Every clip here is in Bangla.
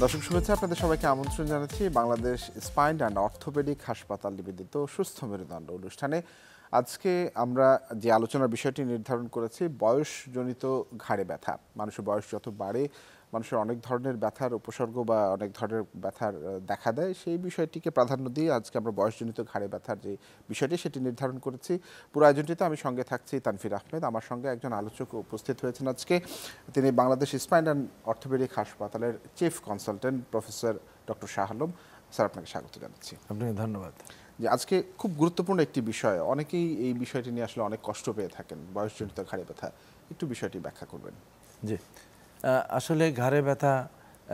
দর্শক শুভেচ্ছা, আপনাদের সবাইকে আমন্ত্রণ জানাচ্ছি বাংলাদেশ স্পাইন অ্যান্ড অর্থোপেডিক হাসপাতাল নিবেদিত সুস্থ মেরুদণ্ড অনুষ্ঠানে। আজকে আমরা যে আলোচনার বিষয়টি নির্ধারণ করেছি বয়সজনিত ঘাড়ে ব্যথা। মানুষের বয়স যত বাড়ে মানুষের অনেক ধরনের ব্যথার উপসর্গ বা অনেক ধরনের ব্যথার দেখা দেয়, সেই বিষয়টিকে প্রাধান্য দিয়ে আজকে আমরা বয়সজনিত ঘাড়ে ব্যথার যে বিষয়টি সেটি নির্ধারণ করেছি। পুরো আয়োজনটিতে আমি সঙ্গে থাকছি তানফির আহমেদ। আমার সঙ্গে একজন আলোচক উপস্থিত হয়েছেন আজকে, তিনি বাংলাদেশ স্পাইন অ্যান্ড অর্থোপেডিক হাসপাতালের chief consultant professor doctor Shah Alam. Sir, আপনাকে স্বাগত জানাচ্ছি। আপনাকে ধন্যবাদ। যে আজকে খুব গুরুত্বপূর্ণ একটি বিষয়, অনেকেই এই বিষয়টি নিয়ে আসলে অনেক কষ্ট পেয়ে থাকেন, বয়সজনিত ঘাড়ে ব্যথা। একটু বিষয়টি ব্যাখ্যা করবেন। জি, আসলে ঘাড়ে ব্যথা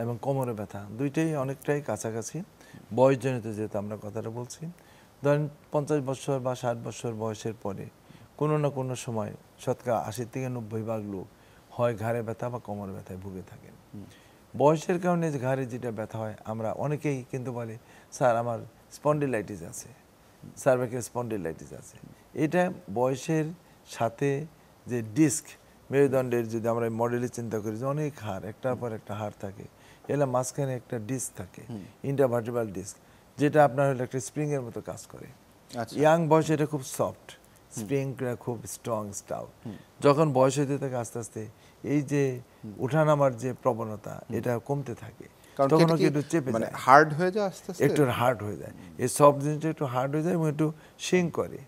এবং কোমরে ব্যথা দুইটাই অনেকটাই কাছাকাছি। বয়সজনিত যেহেতু আমরা কথাটা বলছি, ধরেন 50 বছর বা 60 বছর বয়সের পরে কোনো না কোনো সময় শতকরা 80 থেকে 90 ভাগ লোক হয় ঘাড়ে ব্যথা বা কোমরে ব্যথায় ভুগে থাকেন। বয়সের কারণে ঘাড়ে যেটা ব্যথা হয়, আমরা অনেকেই কিন্তু বলে স্যার আমার স্পন্ডিলাইটিস আছে, সার্ভাইকাল স্পন্ডিলাইটিস আছে। এটা বয়সের সাথে যে ডিস্ক মেরুদণ্ডের, যদি আমরা মডেলে চিন্তা করি যে অনেক হাড়, একটার পর একটা হাড় থাকে, এলা মাঝখানে একটা ডিস্ক থাকে, ইন্টারভার্টেব্রাল ডিস্ক, যেটা আপনার হলো একটা স্প্রিংয়ের মতো কাজ করে। ইয়াং বয়সে এটা খুব সফট, স্প্রিংটা খুব স্ট্রং স্টাউ। যখন বয়স হতে থাকে আস্তে আস্তে এই যে ওঠানামার যে প্রবণতা এটা কমতে থাকে, তখন একটু চেপে যায়, হার্ড হয়ে যায়, আস্তে আস্তে একটু হার্ড হয়ে যায়। এই সফট জিনিসটা একটু হার্ড হয়ে যায় এবং একটু শিং করে,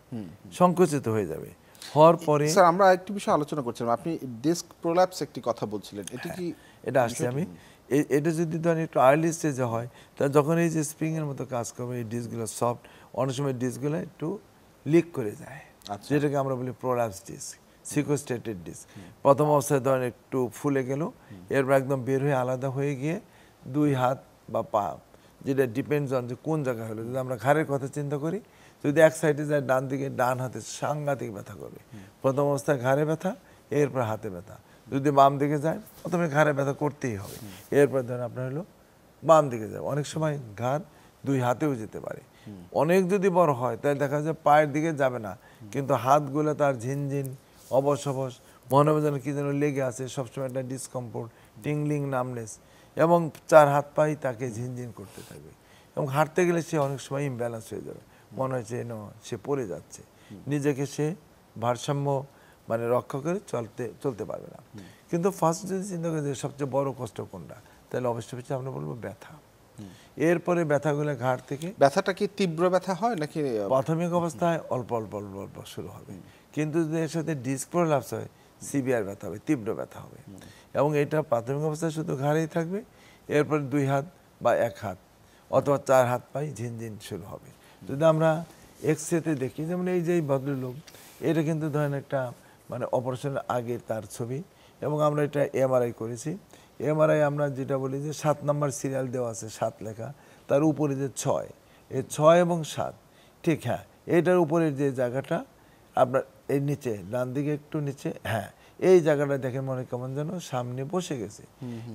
সংকুচিত হয়ে যাবে। হওয়ার পরে স্যার আমরা একটি বিষয় আলোচনা করছিলাম, আপনি ডিস্ক প্রোল্যাপস একটি কথা বলছিলেন, এটা কি? এটা আসছে আমি এটা যদি ধরেন একটু আর্লি স্টেজে হয়, তা যখন এই যে স্প্রিংয়ের মতো কাজ করবে, এই ডিস্কগুলো সফট, অনেক সময় ডিস্কগুলো একটু লিক করে যায়, যেটাকে আমরা বলি প্রোল্যাপস ডিস্ক, সিকোস্টেটেড ডিস্ক। প্রথম অবস্থায় ধরেন একটু ফুলে গেল, এরপর একদম বের হয়ে আলাদা হয়ে গিয়ে দুই হাত বা পা, যেটা ডিপেন্ডস অন যে কোন জায়গায় হলো। যদি আমরা ঘাড়ের কথা চিন্তা করি, যদি এক সাইডে যায় ডান দিকে, ডান হাতে সাংঘাতিক ব্যথা করবে। প্রথম অবস্থায় ঘাড়ে ব্যথা, এরপর হাতে ব্যথা। যদি বাম দিকে যায়, প্রথমে ঘাড়ে ব্যথা করতেই হবে, এরপর ধরেন আপনার হলো বাম দিকে যাবে। অনেক সময় ঘাড় দুই হাতেও যেতে পারে। অনেক যদি বড় হয় তাহলে দেখা যায় পায়ের দিকে যাবে না, কিন্তু হাতগুলো তার ঝিনঝিন, অবশ অবশ, মনে হবে যেন কি যেন লেগে আছে, সবসময় একটা ডিসকমফোর্ট, টিংলিং, নামনেস, এবং চার হাত পাই তাকে ঝিনঝিন করতে থাকবে। এবং হাঁটতে গেলে সে অনেক সময় ইমব্যালেন্স হয়ে যাবে, মনে হচ্ছে যেন সে পড়ে যাচ্ছে, নিজেকে সে ভারসাম্য মানে রক্ষা করে চলতে পারবে না। কিন্তু ফার্স্ট যদি চিন্তা করি যে সবচেয়ে বড় কষ্ট কোনটা, তাহলে অবশ্যই আমরা বলবো ব্যথা। এরপরে ব্যথাগুলো ঘাড় থেকে, ব্যথাটা কি তীব্র ব্যথা হয় নাকি প্রাথমিক অবস্থায় অল্প অল্প অল্প অল্প শুরু হবে, কিন্তু যদি এর সাথে ডিস্ক প্রোল্যাপস হয়, সিভিয়ার ব্যথা হবে, তীব্র ব্যথা হবে। এবং এটা প্রাথমিক অবস্থায় শুধু ঘাড়েই থাকবে, এরপর দুই হাত বা এক হাত অথবা চার হাত পাই ঝিনঝিন শুরু হবে। যদি আমরা এক্সরেতে দেখি, যেমন এই যে ভদ্রলোক, এটা কিন্তু ধরেন একটা মানে অপারেশনের আগে তার ছবি, এবং আমরা এটা এমআরআই করেছি। এমআরআই আমরা যেটা বলি যে 7 নম্বর সিরিয়াল দেওয়া আছে, 7 লেখা, তার উপরে যে 6, এই 6 এবং 7, ঠিক, হ্যাঁ, এটার উপরের যে জায়গাটা আপনার এই নিচে ডান দিকে একটু নিচে, হ্যাঁ, এই জায়গাটা দেখে মনে কেমন যেন সামনে বসে গেছে।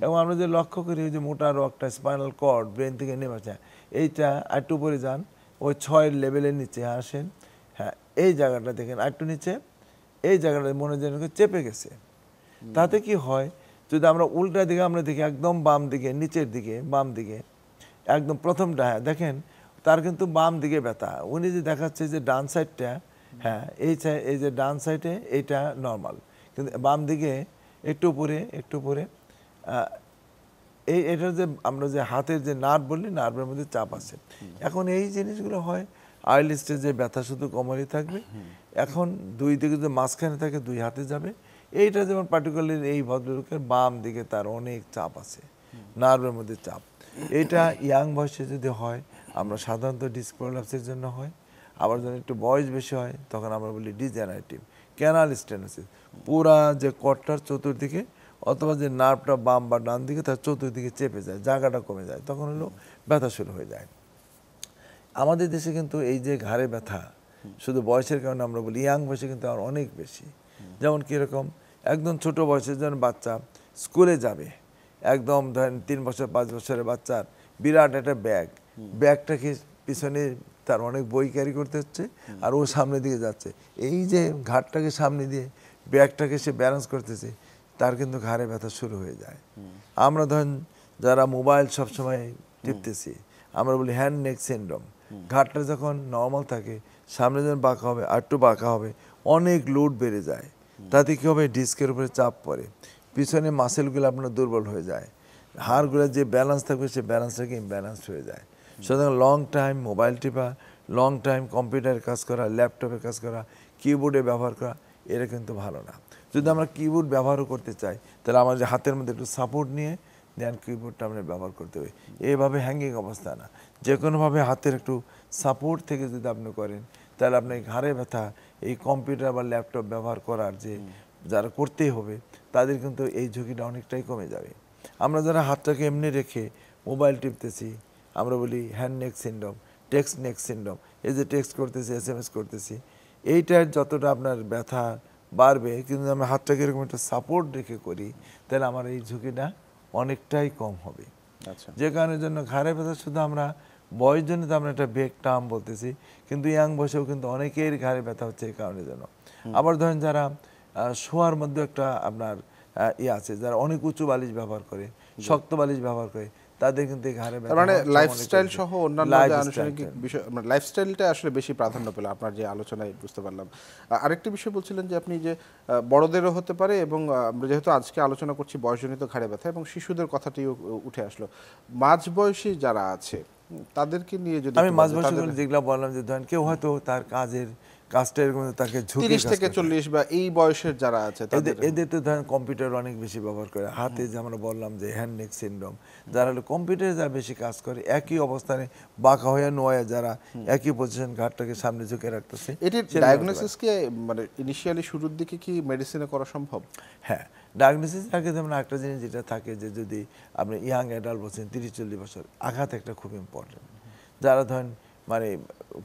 এবং আমরা যে লক্ষ্য করি যে মোটা রকটা স্পাইনাল কর্ড ব্রেন থেকে নেমে আসে, এইটা একটু উপরে যান, ওই 6 লেভেলের নিচে আসেন, হ্যাঁ, এই জায়গাটা দেখেন একটু নিচে, এই জায়গাটা মনে যেন চেপে গেছে। তাতে কি হয়, যদি আমরা উল্টা দিকে আমরা দেখি, একদম বাম দিকে, নিচের দিকে বাম দিকে একদম প্রথমটা, হ্যাঁ দেখেন তার কিন্তু বাম দিকে ব্যথা। উনি যে দেখাচ্ছে যে ডান সাইডটা, হ্যাঁ এই যে ডান সাইডে এইটা নর্মাল, কিন্তু বাম দিকে একটু উপরে একটু উপরে, এটা যে আমরা যে হাতের যে নার্ভ বলি, নার্ভের মধ্যে চাপ আছে। এখন এই জিনিসগুলো হয় আর্লি স্টেজে, ব্যথা শুধু কোমরেই থাকবে। এখন দুই দিকে যদি মাঝখানে থাকে, দুই হাতে যাবে। এইটা যেমন পার্টিকুলারলি এই ভদ্রলোকের বাম দিকে তার অনেক চাপ আছে, নার্ভের মধ্যে চাপ। এটা ইয়াং বয়সে যদি হয়, আমরা সাধারণত ডিস্ক প্রোল্যাপসের জন্য হয়। আবার যখন একটু বয়স বেশি হয়, তখন আমরা বলি ডিজেনারেটিভ ক্যানাল স্টেনোসিস, পুরা যে কটটার চতুর্দিকে অথবা যে নার্ভটা বাম বা ডান দিকে তার চতুর্দিকে চেপে যায়, জায়গাটা কমে যায়, তখন হলো ব্যথা শুরু হয়ে যায়। আমাদের দেশে কিন্তু এই যে ঘাড়ে ব্যথা শুধু বয়সের কারণে আমরা বলি, ইয়াং বয়সে কিন্তু আর অনেক বেশি। যেমন কীরকম, একদম ছোট বয়সের যখন বাচ্চা স্কুলে যাবে, একদম ধরেন 3 বছর 5 বছরের বাচ্চার বিরাট একটা ব্যাগটাকে পিছনে তার অনেক বই ক্যারি করতে হচ্ছে, আর ও সামনের দিকে যাচ্ছে, এই যে ঘাটটাকে সামনে দিয়ে ব্যাগটাকে সে ব্যালেন্স করতেছে, তার কিন্তু ঘাড়ে ব্যথা শুরু হয়ে যায়। আমরা ধরেন যারা মোবাইল সবসময় টিপতেছি, আমরা বলি হ্যান্ড নেক সিনড্রোম। ঘাটটা যখন নর্মাল থাকে, সামনে যখন বাঁকা হবে, আর একটু বাঁকা হবে, অনেক লোড বেড়ে যায়। তাতে কী হবে, ডিস্কের উপরে চাপ পড়ে, পিছনে মাসেলগুলো আপনার দুর্বল হয়ে যায়, হাড়গুলো যে ব্যালেন্স থাকবে সে ব্যালেন্সটাকে ইমব্যালেন্স হয়ে যায়। সুতরাং লং টাইম মোবাইল টিপা, লং টাইম কম্পিউটারে কাজ করা, ল্যাপটপে কাজ করা, কিবোর্ডে ব্যবহার করা, এটা কিন্তু ভালো না। যদি আমরা কিবোর্ড ব্যবহারও করতে চাই, তাহলে আমাদের হাতের মধ্যে একটু সাপোর্ট নিয়ে দেন কিবোর্ডটা আমরা ব্যবহার করতে হবে। এইভাবে হ্যাঙ্গিং অবস্থা না, যে কোনোভাবে হাতের একটু সাপোর্ট থেকে যদি আপনি করেন, তাহলে আপনার ঘাড়ে ব্যথা, এই কম্পিউটার বা ল্যাপটপ ব্যবহার করার যে যারা করতেই হবে, তাদের কিন্তু এই ঝুঁকিটা অনেকটাই কমে যাবে। আমরা যারা হাতটাকে এমনি রেখে মোবাইল টিপতেছি, আমরা বলি হ্যান্ড নেক সিনড্রোম, টেক্সট নেক সিনড্রোম। এই যে টেক্সট করতেছি, SMS করতেছি, এইটার যতটা আপনার ব্যথা বাড়বে, কিন্তু আমরা হাতটাকে এরকম একটা সাপোর্ট রেখে করি, তাহলে আমার এই ঝুঁকিটা অনেকটাই কম হবে। আচ্ছা, যে কারণের জন্য ঘাড়ে ব্যথা শুধু আমরা বয়স জন্য তো আমরা একটা বেগ টার্ম বলতেছি, কিন্তু ইয়াং বয়সেও কিন্তু অনেকের ঘাড়ে ব্যথা হচ্ছে এই কারণের জন্য। আবার ধরেন যারা শোয়ার মধ্যে একটা আপনার আছে, যারা অনেক উঁচু বালিশ ব্যবহার করে, শক্ত বালিশ ব্যবহার করে, তাদের কিন্তু এই ঘাড়ে ব্যথা, মানে লাইফস্টাইল সহ অন্যান্য যে আনুষঙ্গিক বিষয়, মানে লাইফস্টাইলটা আসলে বেশি প্রাধান্য পেল আপনার যে আলোচনায়, বুঝতে পারলাম। আরেকটি বিষয় বলছিলেন যে আপনি যে বড়দেরও হতে পারে, এবং আমরা যেহেতু আজকে আলোচনা করছি বয়সজনিত ঘাড়ে ব্যথা, এবং শিশুদের কথাটিও উঠে আসলো, মাঝবয়সী যারা আছে তাদেরকে নিয়ে যদি আমি মাঝবয়সী যেগুলো বললাম, যে ধরেন কেউ হয়তো তার কাজটা এরকম তাকে ঝুঁকি 30 থেকে 40 বা এই বয়সের যারা আছে, এদের তো ধরেন কম্পিউটার অনেক বেশি ব্যবহার করে, হাতে যে আমরা বললাম যে হ্যান্ড নেক সিনড্রোম, যারা হলো কম্পিউটারে যারা বেশি কাজ করে, একই অবস্থানে বাঁকা হয়ে নোয়া, যারা একই পজিশন ঘাটটাকে সামনে ঝুঁকে রাখতেছে, এটির ডায়াগনোসিস কি মানে ইনিশিয়ালি শুরুর দিকে কি মেডিসিনে করা সম্ভব? হ্যাঁ, ডায়াগনোসিস আগে যেমন একটা জিনিস যেটা থাকে, যে যদি আপনি ইয়াং অ্যাডাল্ট বলছেন 30-40 বছর, আঘাত একটা খুব ইম্পর্টেন্ট। যারা ধরেন মানে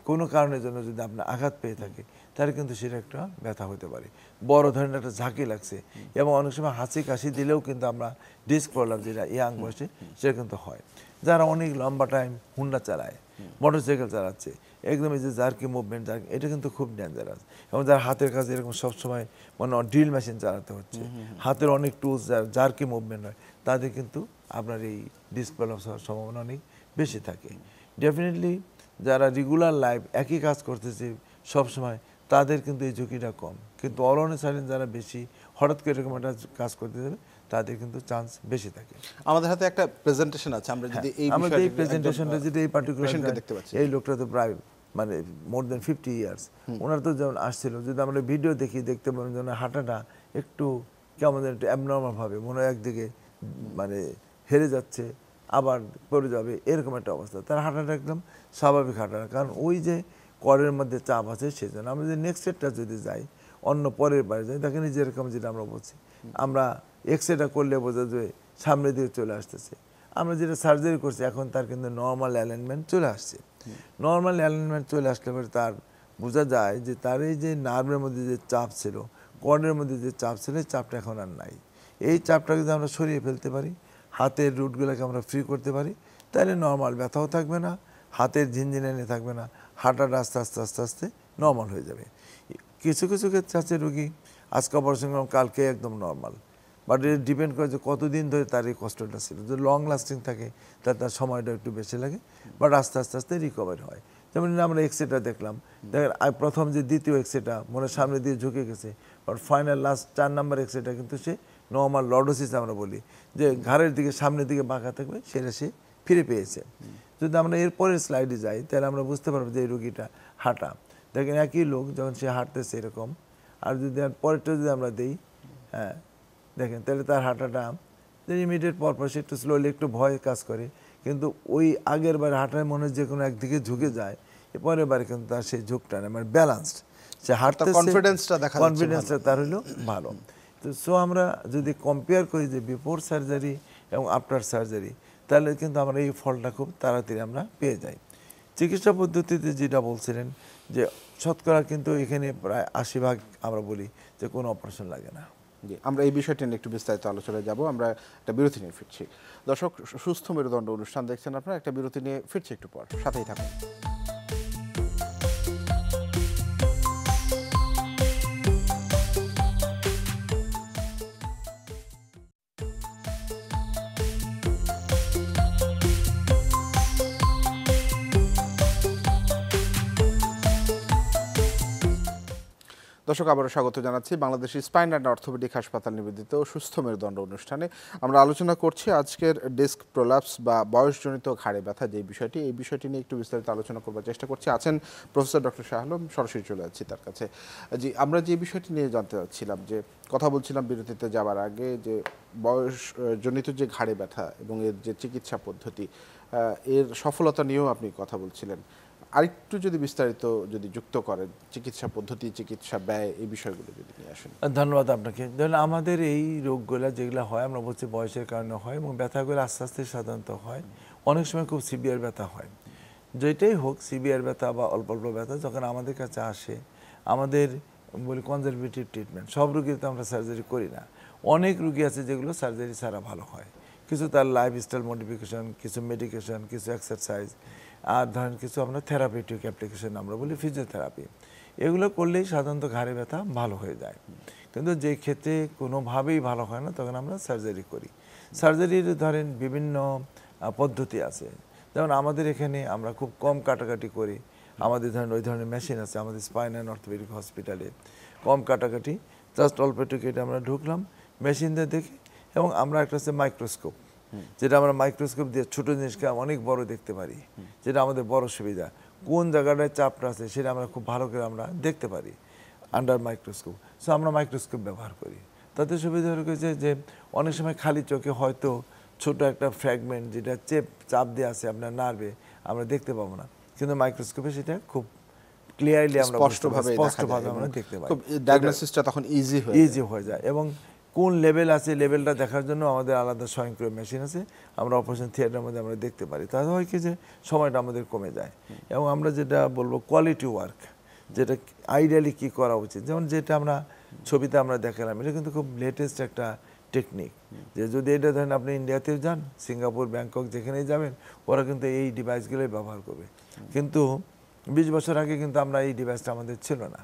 কোনো কারণের জন্য যদি আপনার আঘাত পেয়ে থাকে, তাহলে কিন্তু সেটা একটা ব্যথা হতে পারে। বড় ধরনের একটা ঝাঁকি লাগছে, এবং অনেক সময় হাঁচি কাশি দিলেও কিন্তু আমরা ডিস্ক প্রবলেম যেটা ইয়াং বয়সে, সেটা কিন্তু হয়। যারা অনেক লম্বা টাইম হুন্ডা চালায়, মোটরসাইকেল চালাচ্ছে, একদম এই যে জার্কি মুভমেন্ট, এটা কিন্তু খুব ডেঞ্জারাস। এবং যারা হাতের কাছে এরকম সবসময় মানে ড্রিল মেশিন চালাতে হচ্ছে, হাতের অনেক টুলস, জার্কি মুভমেন্ট হয়, তাদের কিন্তু আপনার এই ডিস্ক প্রবলেম হওয়ার সম্ভাবনা অনেক বেশি থাকে। ডেফিনেটলি যারা রেগুলার লাইফ একই কাজ করতেছে সবসময়, তাদের কিন্তু এই ঝুঁকিটা কম। কিন্তু অলনে সাইলেন যারা বেশি হঠাৎ করে এরকম একটা কাজ করতে যাবে, তাদের কিন্তু চান্স বেশি থাকে। আমাদের হাতে একটা প্রেজেন্টেশন আছে, আমরা যদি এই আমাদের এই প্রেজেন্টেশনটা যদি এই পার্টিকুলার দেখতে পাচ্ছি, এই লোকটা তো প্রায় মানে মোর দেন 50 ইয়ার্স, ওনার তো যেমন আসছিল, যদি আমরা ভিডিও দেখতে পারেন, যেন হাঁটাটা একটু কেমন একটু অ্যাবনর্মাল ভাবে, মনে হয় একদিকে মানে হেরে যাচ্ছে, আবার পড়ে যাবে, এরকম একটা অবস্থা। তার হাঁটাটা একদম স্বাভাবিক হাঁটা, কারণ ওই যে করের মধ্যে চাপ আছে, সেই জন্য। আমরা যদি নেক্সট সেটটা যদি যাই, অন্য পরের বাইরে যাই, দেখেন যেরকম যেটা আমরা বলছি, আমরা এক্সরেটা করলে বোঝা যায় সামনে দিয়ে চলে আসতেছে। আমরা যেটা সার্জারি করছি, এখন তার কিন্তু নর্মাল অ্যালাইনমেন্ট চলে আসছে। নর্মাল অ্যালাইনমেন্ট চলে আসলে পরে তার বোঝা যায় যে তার এই যে নার্ভের মধ্যে যে চাপ ছিল, কর্ডের মধ্যে যে চাপ ছিল, এই চাপটা এখন আর নাই। এই চাপটাকে যদি আমরা সরিয়ে ফেলতে পারি, হাতের রুটগুলোকে আমরা ফ্রি করতে পারি, তাহলে নর্মাল ব্যথাও থাকবে না, হাতের ঝিনঝিনানি থাকবে না, হাঁটাটা আস্তে আস্তে আস্তে আস্তে নর্মাল হয়ে যাবে। কিছু কিছু ক্ষেত্রে আছে রোগী আজকে অপারেশন করলাম, কালকে একদম নর্মাল, বাট এটা ডিপেন্ড করে যে কতদিন ধরে তার এই কষ্টটা ছিল। যদি লং লাস্টিং থাকে, তাহলে তার সময়টা একটু বেশি লাগে, বাট আস্তে আস্তে আস্তে রিকভারি হয়। যেমন আমরা এক্সরেটা দেখলাম, দেখেন প্রথম যে দ্বিতীয় এক্সরেটা মনে সামনে দিয়ে ঝুঁকে গেছে, বাট ফাইনাল লাস্ট 4 নাম্বার এক্সরেটা কিন্তু সে নর্মাল লর্ডোসিস আমরা বলি, যে ঘাড়ের দিকে সামনের দিকে বাঁকা থাকবে, সেটা সে ফিরে পেয়েছে। যদি আমরা এরপরের স্লাইডে যাই, তাহলে আমরা বুঝতে পারবো যে এই রোগীটা হাঁটা, দেখেন একই লোক যখন সে হাঁটতেছে এরকম, আর যদি পরেরটা যদি আমরা দিই, হ্যাঁ দেখেন, তাহলে তার হাঁটাটা ইমিডিয়েট পরপর সে একটু স্লোলি একটু ভয় কাজ করে, কিন্তু ওই আগের বার হাঁটায় মনে হয় যে কোনো একদিকে ঝুঁকে যায়, পরের বারে কিন্তু তার সেই ঝুঁকটা না, মানে ব্যালেন্সড, সে হাঁটতে কনফিডেন্সটা তার হলো ভালো। তো সো আমরা যদি কম্পেয়ার করি যে বিফোর সার্জারি এবং আফটার সার্জারি, তাহলে কিন্তু আমরা এই ফলটা খুব তাড়াতাড়ি আমরা পেয়ে যাই। চিকিৎসা পদ্ধতিতে যেটা বলছিলেন, যে শতকরা কিন্তু এখানে প্রায় 80% আমরা বলি যে কোনো অপারেশন লাগে না। জি, আমরা এই বিষয়টি নিয়ে একটু বিস্তারিত আলোচনায় যাব। আমরা একটা বিরতি নিয়ে ফিরছি। দর্শক, সুস্থ মেরুদণ্ড অনুষ্ঠান দেখছেন আপনারা, একটা বিরতি নিয়ে ফিরছি একটু পর, সাথেই থাকুন। দর্শক আবারও স্বাগত জানাচ্ছি বাংলাদেশ স্পাইন অ্যান্ড অর্থোপেডিক হাসপাতাল নিবেদিত সুস্থ মেরুদণ্ড অনুষ্ঠানে। আমরা আলোচনা করছি আজকের ডিস্ক প্রোলাপস বা বয়সজনিত ঘাড়ে ব্যথা যে বিষয়টি, এই বিষয়টি নিয়ে একটু বিস্তারিত আলোচনা করবার চেষ্টা করছি। আছেন প্রফেসর ডক্টর শাহ আলম, সরাসরি চলে যাচ্ছি তার কাছে। জি, আমরা যে বিষয়টি নিয়ে জানতে চাচ্ছিলাম, যে কথা বলছিলাম বিরতিতে যাওয়ার আগে, যে বয়সজনিত যে ঘাড়ে ব্যথা এবং এর যে চিকিৎসা পদ্ধতি, এর সফলতা নিয়েও আপনি কথা বলছিলেন। আরেকটু যদি বিস্তারিত যদি যুক্ত করেন, চিকিৎসা পদ্ধতি, চিকিৎসা ব্যয়, এই বিষয়গুলো যদি নিয়ে আসেন। ধন্যবাদ আপনাকে। ধরুন আমাদের এই রোগগুলো যেগুলো হয়, আমরা বলছি বয়সের কারণে হয় এবং ব্যথাগুলো আস্তে আস্তে সাধারণত হয়। অনেক সময় খুব সিভিয়ার ব্যথা হয়। যেটাই হোক, সিভিয়ার ব্যথা বা অল্প অল্প ব্যথা যখন আমাদের কাছে আসে, আমাদের বলি কনজারভেটিভ ট্রিটমেন্ট। সব রুগীর তো আমরা সার্জারি করি না। অনেক রুগী আছে যেগুলো সার্জারি ছাড়া ভালো হয়। কিছু তার লাইফস্টাইল মডিফিকেশন, কিছু মেডিকেশন, কিছু এক্সারসাইজ, আর ধরেন কিছু আমরা থেরাপিউটিক অ্যাপ্লিকেশন, আমরা বলি ফিজিওথেরাপি। এগুলো করলেই সাধারণত ঘাড়ে ব্যথা ভালো হয়ে যায়। কিন্তু যে ক্ষেত্রে কোনোভাবেই ভালো হয় না, তখন আমরা সার্জারি করি। সার্জারির ধরেন বিভিন্ন পদ্ধতি আছে। যেমন আমাদের এখানে আমরা খুব কম কাটাকাটি করি। আমাদের ধরেন ওই ধরনের মেশিন আছে আমাদের স্পাইন অ্যান্ড অর্থোপেডিক হসপিটালে। কম কাটাকাটি, জাস্ট অল্প একটু কেটে আমরা ঢুকলাম, মেশিন দিয়ে দেখি, এবং আমরা একটা হচ্ছে মাইক্রোস্কোপ, যেটা আমরা মাইক্রোস্কোপ দিয়ে ছোটো জিনিসকে অনেক বড় দেখতে পারি, যেটা আমাদের বড় সুবিধা। কোন জায়গাটায় চাপটা আছে সেটা আমরা খুব ভালো করে আমরা দেখতে পারি আন্ডার মাইক্রোস্কোপ। সো আমরা মাইক্রোস্কোপ ব্যবহার করি। তাতে সুবিধা হয়েছে যে অনেক সময় খালি চোখে হয়তো ছোট একটা ফ্র্যাগমেন্ট যেটা চাপ দিয়ে আছে আপনার নার্ভে, আমরা দেখতে পাবো না, কিন্তু মাইক্রোস্কোপে সেটা খুব ক্লিয়ারলি আমরা স্পষ্টভাবে আমরা দেখতে পাই। ডায়াগনোসিসটা তখন ইজি হয়ে যায়। এবং কোন লেভেল আছে, লেভেলটা দেখার জন্য আমাদের আলাদা স্বয়ংক্রিয় মেশিন আছে, আমরা অপারেশন থিয়েটারের মধ্যে আমরা দেখতে পারি। তাহলে হয় কি যে সময়টা আমাদের কমে যায়। এবং আমরা যেটা বলবো কোয়ালিটি ওয়ার্ক, যেটা আইডিয়ালি কী করা উচিত, যেমন যেটা আমরা ছবিতে আমরা দেখালাম, এটা কিন্তু খুব লেটেস্ট একটা টেকনিক। যে যদি এটা ধরেন আপনি ইন্ডিয়াতেও যান, সিঙ্গাপুর, ব্যাংকক, যেখানেই যাবেন, ওরা কিন্তু এই ডিভাইসগুলোই ব্যবহার করবে। কিন্তু 20 বছর আগে কিন্তু আমরা এই ডিভাইসটা আমাদের ছিল না।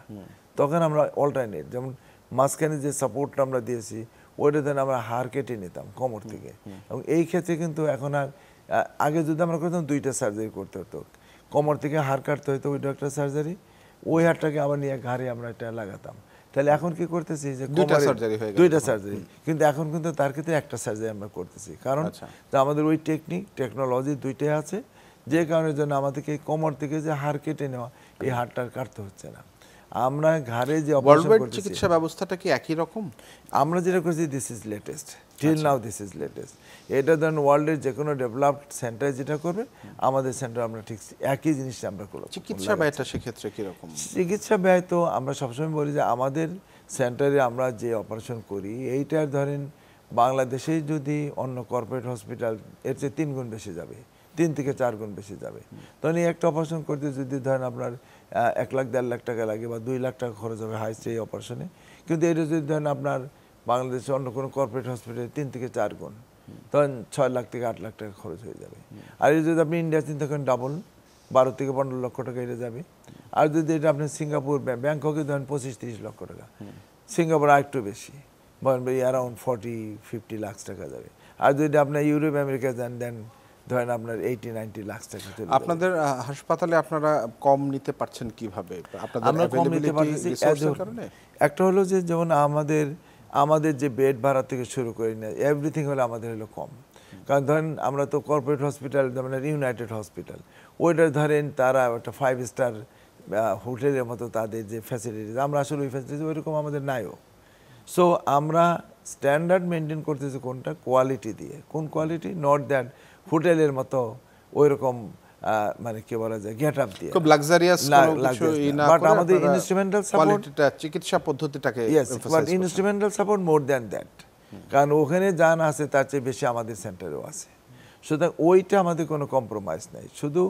তখন আমরা অল্টারনেট, যেমন মাঝখানে যে সাপোর্টটা আমরা দিয়েছি, ওইটা দেন আমরা হাড় কেটে নিতাম কোমর থেকে। এবং এই ক্ষেত্রে কিন্তু এখন আর, আগে যদি আমরা করতাম 2টা সার্জারি করতে হতো, কোমর থেকে হাড় কাটতে হতো, ওইটা একটা সার্জারি, ওই হাড়টাকে আবার নিয়ে ঘাড়ে আমরা এটা লাগাতাম। তাহলে এখন কি করতেছি যে 2টা সার্জারি, কিন্তু এখন কিন্তু তার ক্ষেত্রে একটা সার্জারি আমরা করতেছি। কারণ আমাদের ওই টেকনোলজি দুইটাই আছে, যে কারণের জন্য আমাদেরকে কোমর থেকে যে হাড় কেটে নেওয়া, এই হাড়টার কাটতে হচ্ছে না। আমরা ঘাড়ে যে অপারেশন করতেছি, চিকিৎসা ব্যবস্থাটা কি একই রকম? আমরা যেটা করছি, this is latest, till now this is latest. এটা ধরেন ওয়ার্ল্ডের যে কোনো ডেভেলপড সেন্টার যেটা করবে, আমাদের সেন্টার আমরা ঠিক একই জিনিসটা আমরা করব। চিকিৎসা ব্যয়টা সেক্ষেত্রে কীরকম? চিকিৎসা ব্যয় তো আমরা সবসময় বলি যে আমাদের সেন্টারে আমরা যে অপারেশন করি, এইটার ধরেন বাংলাদেশে যদি অন্য কর্পোরেট হসপিটাল এর চেয়ে 3 গুণ বেশি যাবে, 3 থেকে 4 গুণ বেশি যাবে। তখন এই একটা অপারেশন করতে যদি ধরেন আপনার 1 লাখ 1.5 লাখ টাকা লাগে বা 2 লাখ টাকা খরচ হবে হাইস্ট এই অপারেশনে, কিন্তু এটা যদি ধরেন আপনার বাংলাদেশে অন্য কোনো কর্পোরেট হসপিটালে 3 থেকে 4 গুণ, তখন 6 লাখ থেকে 8 লাখ টাকা খরচ হয়ে যাবে। আর এই যদি আপনি ইন্ডিয়া চিন্তা করেন, ডাবল 12 থেকে 15 লক্ষ টাকা এটা যাবে। আর যদি এটা আপনি সিঙ্গাপুর, ব্যাংককে ধরেন 25-30 লক্ষ টাকা, সিঙ্গাপুর আর একটু বেশি, অ্যারাউন্ড 40-50 লাখ টাকা যাবে। আর যদি আপনার ইউরোপ, আমেরিকা যান, দেন ধরেন আপনার 80-90 লাখ টাকা চলে যাবে। আপনাদের হাসপাতালে আপনারা কম নিতে পারছেন কিভাবে? আমরা কম নিতে পারতেছি একটা হলো যে, যেমন আমাদের যে বেড ভাড়া থেকে শুরু করে নেয়, এভরিথিং হলো আমাদের হলো কম। কারণ ধরেন আমরা তো কর্পোরেট হসপিটাল, যেমন ইউনাইটেড হসপিটাল, ওইটা ধরেন তারা একটা 5 স্টার হোটেলের মতো তাদের যে ফ্যাসিলিটিস, আমরা আসলে ওই ফ্যাসিলিটিস ওইরকম আমাদের নাইও। সো আমরা স্ট্যান্ডার্ড মেনটেন করতেছি কোনটা, কোয়ালিটি দিয়ে। কোন কোয়ালিটি? নট দ্যাট হোটেলের মতো ওইরকম মানে কি বলা যায়, গেট আপ দিয়ে, খুব লাক্সারিয়াস কোনো কিছু না, বাট আমাদের ইনস্ট্রুমেন্টাল সাপোর্ট, চিকিৎসা পদ্ধতিটাকে, but instrumental support more than that. কারণ ওখানে যান আছে তার চেয়ে বেশি আমাদের সেন্টারেও আছে। সুতরাং ওইটা আমাদের কোনো কম্প্রোমাইজ নাই। শুধু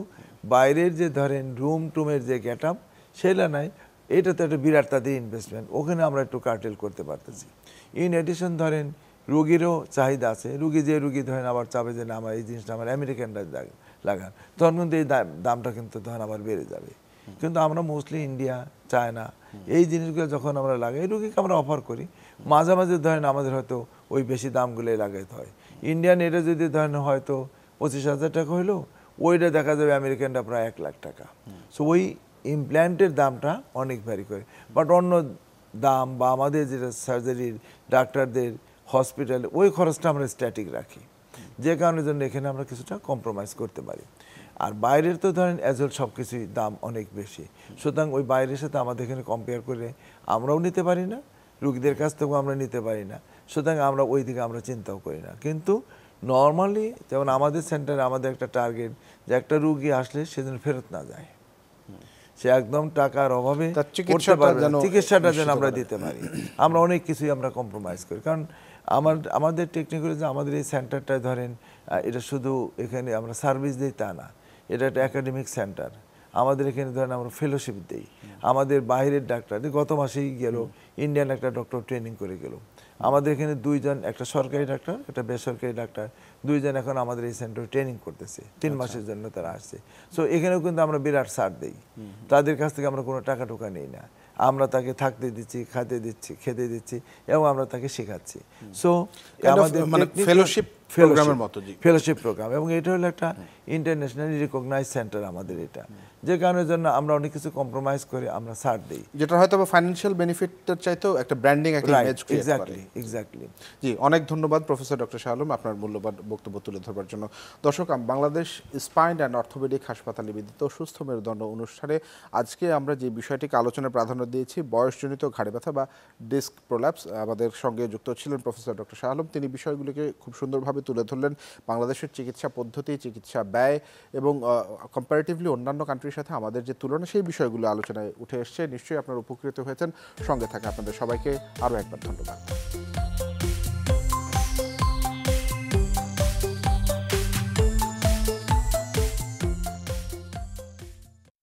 বাইরের যে ধরেন রুম টুমের যে গেট আপ, সেটা নাই। এটা তো একটা বিরাট তাদের ইনভেস্টমেন্ট, ওখানে আমরা একটু কার্টেল করতে পারতেছি। ইন এডিশন ধরেন রুগীরও চাহিদা আছে, রুগী ধরেন আবার চাবে যে না, আমার এই জিনিসটা আমার আমেরিকানরা লাগান, তখন কিন্তু এই দামটা কিন্তু তখন আবার বেড়ে যাবে। কিন্তু আমরা মোস্টলি ইন্ডিয়া, চায়না এই জিনিসগুলো যখন আমরা লাগাই, রুগীকে আমরা অফার করি। মাঝে মাঝে ধরেন আমাদের হয়তো ওই বেশি দামগুলোই লাগাইতে হয়। ইন্ডিয়ান এটা যদি ধরেন হয়তো 25,000 টাকা হইলো, ওইটা দেখা যাবে আমেরিকানটা প্রায় 1 লাখ টাকা। সো ওই ইমপ্ল্যান্টের দামটা অনেক ভ্যারি করে। বাট অন্য দাম বা আমাদের যেটা সার্জারির ডাক্তারদের হসপিটালে ওই খরচটা আমরা স্ট্যাটিক রাখি, যে কারণের জন্য এখানে আমরা কিছুটা কম্প্রোমাইজ করতে পারি। আর বাইরের তো ধরেন অ্যাজল সব কিছুই দাম অনেক বেশি, সুতরাং ওই বাইরের সাথে আমাদের এখানে কম্পেয়ার করে আমরাও নিতে পারি না, রুগীদের কাছ থেকেও আমরা নিতে পারি না, সুতরাং আমরা ওই দিকে আমরা চিন্তাও করি না। কিন্তু নর্মালি যেমন আমাদের সেন্টারে আমাদের একটা টার্গেট যে একটা রুগী আসলে সে যেন ফেরত না যায়, সে একদম টাকার অভাবে চিকিৎসাটা যেন আমরা দিতে পারি। আমরা অনেক কিছুই আমরা কম্প্রোমাইজ করি, কারণ আমাদের টেকনিক্যাল যে আমাদের এই সেন্টারটায় ধরেন এটা শুধু এখানে আমরা সার্ভিস দিই তা না, এটা একটা একাডেমিক সেন্টার। আমাদের এখানে ধরেন আমরা ফেলোশিপ দিই, আমাদের বাইরের ডাক্তার গত মাসেই গেল ইন্ডিয়ান একটা ডক্টর ট্রেনিং করে গেল। আমাদের এখানে দুইজন, একটা সরকারি ডাক্তার একটা বেসরকারি ডাক্তার, দুইজন এখন আমাদের এই সেন্টারে ট্রেনিং করতেছে, 3 মাসের জন্য তারা আসছে। সো এখানেও কিন্তু আমরা বিরাট ছাড় দিই, তাদের কাছ থেকে আমরা কোনো টাকা টুকা নেই না, আমরা তাকে থাকতে দিচ্ছি, খেতে দিচ্ছি এবং আমরা তাকে শেখাচ্ছি। সো আমাদের ফেলোশিপ প্রোগ্রাম, এবং এটা হলো একটা ইন্টারন্যাশনালি রিকগনাইজ সেন্টার আমাদের এটা, যে কারণের জন্য আমরা অনেক কিছু কম্প্রোমাইজ করে আমরা ছাড় দিই, যেটা হয়তো ফাইন্যান্সিয়াল বেনিফিটের চাইতেও একটা ব্র্যান্ডিং, একটা ইমেজ ক্রিয়েট করে। এক্স্যাক্টলি। জি, অনেক ধন্যবাদ প্রফেসর ডক্টর শাহ আলম আপনার মূল্যবান বক্তব্য তুলে ধরবার জন্য। দর্শক, বাংলাদেশ স্পাইন অ্যান্ড অর্থোপেডিক হাসপাতাল নিবেদিত সুস্থ মেরুদণ্ড অনুষ্ঠানে আজকে আমরা যে বিষয়টিকে আলোচনার প্রাধান্য দিয়েছি, বয়সজনিত ঘাড়ে ব্যথা বা ডিস্ক প্রোল্যাপস, আমাদের সঙ্গে যুক্ত ছিলেন প্রফেসর ডক্টর শাহ আলম। তিনি বিষয়গুলিকে খুব সুন্দরভাবে তুলে ধরলেন, বাংলাদেশের চিকিৎসা পদ্ধতি, চিকিৎসা ব্যয় এবং কম্পারেটিভলি অন্যান্য কান্ট্রির সাথে আমাদের যে তুলনা, সেই বিষয়গুলো আলোচনায় উঠে এসছে। নিশ্চয়ই আপনারা উপকৃত হয়েছেন। সঙ্গে থাকা আপনাদের সবাইকে আরও একবার ধন্যবাদ।